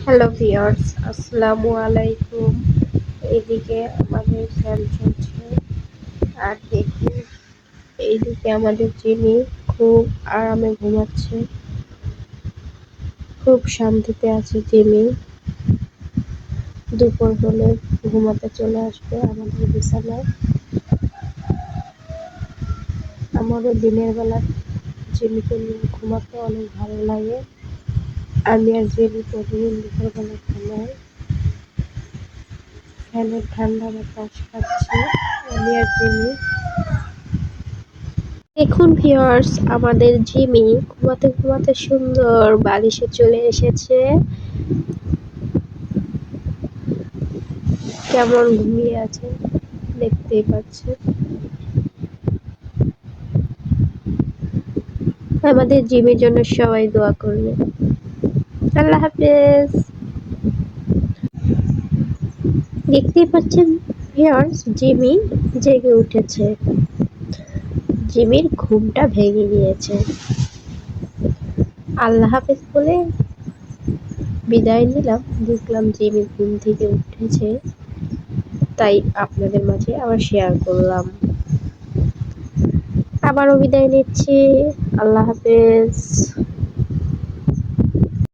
Hello viewers, আসসালামু আলাইকুম। এইদিকে আমাদের ফ্যান চলছে, আর দেখুন এইদিকে আমাদের জিমি খুব আরামে ঘুমাচ্ছে। খুব শান্তিতে আছে জিমি। দুপুর হলে ঘুমাতে চলে আসবে আমাদের বিছানায়। আমারও দিনের বেলা জিমিকে নিয়ে ঘুমাতে অনেক ভালো লাগে। আমি আর জিমি প্রতিদিন দুপুরবেলা ঘুমাই, ফ্যানের ঠান্ডা বাতাস খাচ্ছি আমি আর জিমি। দেখুন ভিউয়ার্স, আমাদের জিমি ঘুমাতে ঘুমাতে সুন্দর বালিশে চলে এসেছে। কেমন ঘুমিয়ে আছে দেখতেই পাচ্ছেন। আমাদের জিমির জন্য সবাই দোয়া করবে। আল্লাহ হাফেজ। দেখতেই পাচ্ছেন ভিউয়ার্স, জিমি জেগে উঠেছে। জিমির ঘুমটা ভেঙে গিয়েছে। আল্লাহ হাফেজ বলে বিদায় নিলাম। দেখলাম জিমি ঘুম থেকে উঠেছে, তাই আপনাদের মাঝে আবার শেয়ার করলাম। আবারও বিদায় নিচ্ছি। আল্লাহ হাফেজ।